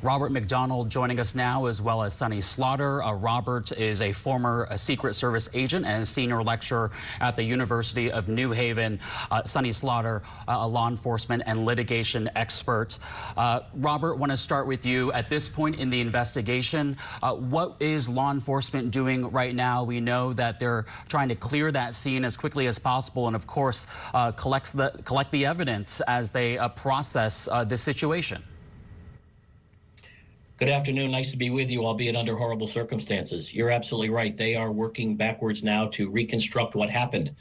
Robert McDonald joining us now, as well as Sonny Slaughter. Robert is a former Secret Service agent and senior lecturer at the University of New Haven. Sonny Slaughter, a law enforcement and litigation expert. Robert, want to start with you. At this point in the investigation, what is law enforcement doing right now? We know that they're trying to clear that scene as quickly as possible and, of course, collect the evidence as they process this situation. Good afternoon. Nice to be with you, albeit under horrible circumstances. You're absolutely right. They are working backwards now to reconstruct what happened.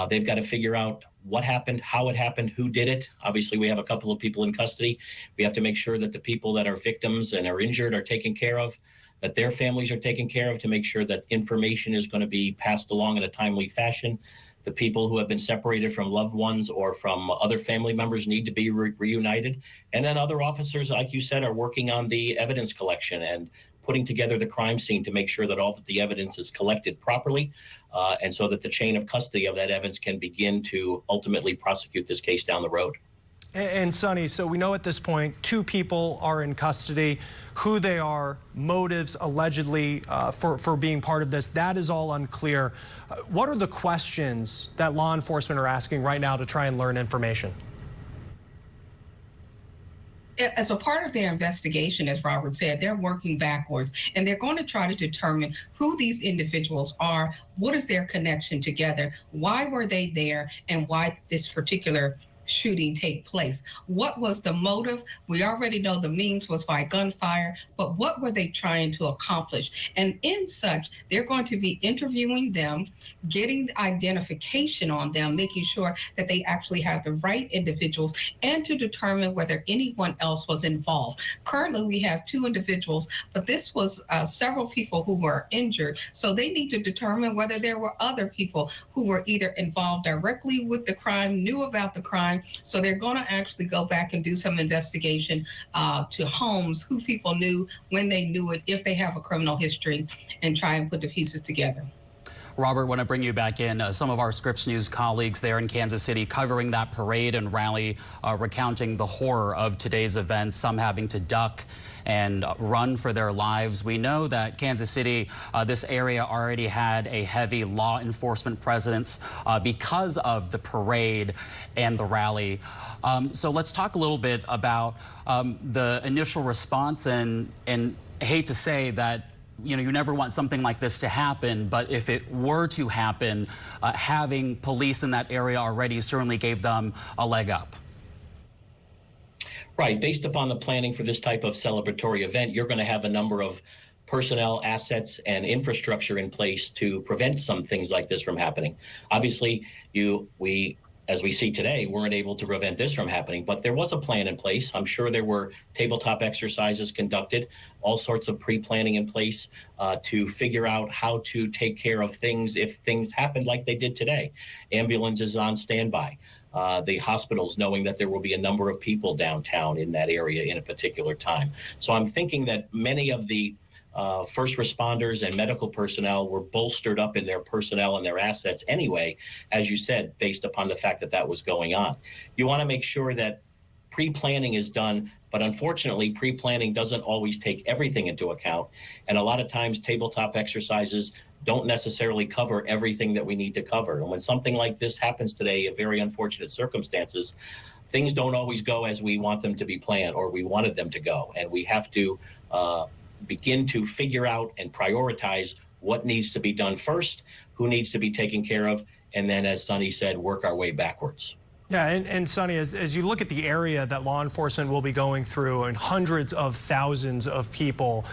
They've got to figure out what happened, how it happened, who did it. Obviously, we have a couple of people in custody. We have to make sure that the people that are victims and are injured are taken care of, that their families are taken care of, to make sure that information is going to be passed along in a timely fashion. The people who have been separated from loved ones or from other family members need to be reunited. And then other officers, like you said, are working on the evidence collection and putting together the crime scene to make sure that all of the evidence is collected properly, and so that the chain of custody of that evidence can begin to ultimately prosecute this case down the road. And Sonny, so we know at this point 2 people are in custody. Who they are, motives allegedly for being part of this, that is all unclear. What are the questions that law enforcement are asking right now to try and learn information? As a part of their investigation, as Robert said, they're working backwards, and they're going to try to determine who these individuals are, what is their connection together, why were they there, and why this particular shooting take place. What was the motive? We already know the means was by gunfire, but what were they trying to accomplish? And in such, they're going to be interviewing them, getting identification on them, making sure that they actually have the right individuals, and to determine whether anyone else was involved. Currently, we have 2 individuals, but this was several people who were injured, so they need to determine whether there were other people who were either involved directly with the crime, knew about the crime. So they're going to actually go back and do some investigation to homes, who people knew, when they knew it, if they have a criminal history, and try and put the pieces together. Robert, want to bring you back in. Some of our Scripps News colleagues there in Kansas City covering that parade and rally, recounting the horror of today's events, some having to duck and run for their lives. We know that Kansas City, this area already had a heavy law enforcement presence because of the parade and the rally. So let's talk a little bit about the initial response, and hate to say that you never want something like this to happen, but if it were to happen, having police in that area already certainly gave them a leg up. Right. Based upon the planning for this type of celebratory event, you're going to have a number of personnel, assets, and infrastructure in place to prevent some things like this from happening. Obviously, as we see today, weren't able to prevent this from happening, but there was a plan in place. I'm sure there were tabletop exercises conducted, all sorts of pre-planning in place to figure out how to take care of things if things happened like they did today. Ambulances on standby. The hospitals knowing that there will be a number of people downtown in that area in a particular time. So I'm thinking that many of the first responders and medical personnel were bolstered up in their personnel and their assets anyway, as you said, based upon the fact that that was going on. You want to make sure that pre-planning is done, but unfortunately, pre-planning doesn't always take everything into account. And a lot of times, tabletop exercises don't necessarily cover everything that we need to cover. And when something like this happens today, in very unfortunate circumstances, things don't always go as we want them to be planned or we wanted them to go. And we have to begin to figure out and prioritize what needs to be done first, who needs to be taken care of, and then, as Sonny said, work our way backwards. Yeah, and Sonny, as you look at the area that law enforcement will be going through, and hundreds of thousands of people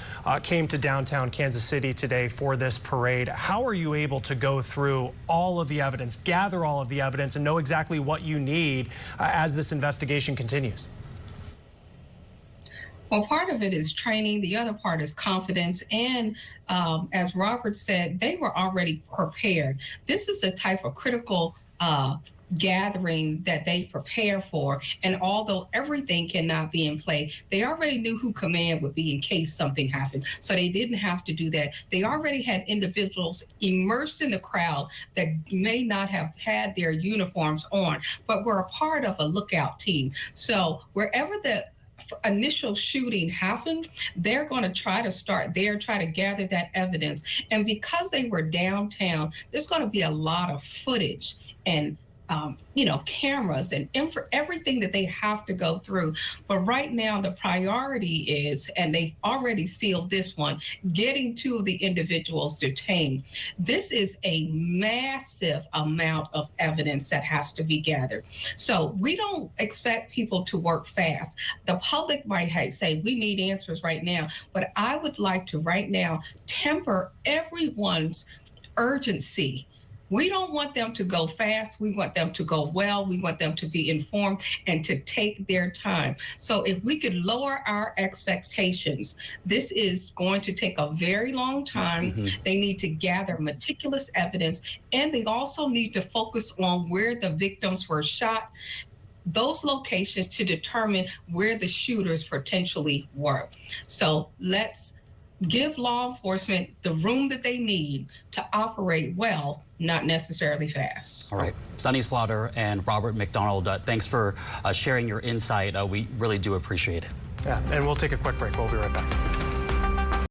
came to downtown Kansas City today for this parade, how are you able to go through all of the evidence, gather all of the evidence, and know exactly what you need as this investigation continues? Well, part of it is training. The other part is confidence. And as Robert said, they were already prepared. This is a type of critical gathering that they prepare for. And although everything cannot be in play, they already knew who command would be in case something happened. So they didn't have to do that. They already had individuals immersed in the crowd that may not have had their uniforms on, but were a part of a lookout team. So wherever the initial shooting happened, they're going to try to start there, try to gather that evidence. And because they were downtown, there's going to be a lot of footage and cameras and everything that they have to go through. But right now, the priority is, and they've already sealed this one, getting two of the individuals detained. This is a massive amount of evidence that has to be gathered. So we don't expect people to work fast. The public might say, we need answers right now, but I would like to right now temper everyone's urgency. We don't want them to go fast. We want them to go well. We want them to be informed and to take their time. So if we could lower our expectations, this is going to take a very long time. They need to gather meticulous evidence, and they also need to focus on where the victims were shot, those locations, to determine where the shooters potentially were. So let's give law enforcement the room that they need to operate well, not necessarily fast. All right. Sunny Slaughter and Robert McDonald, thanks for sharing your insight. We really do appreciate it. Yeah, and we'll take a quick break. We'll be right back.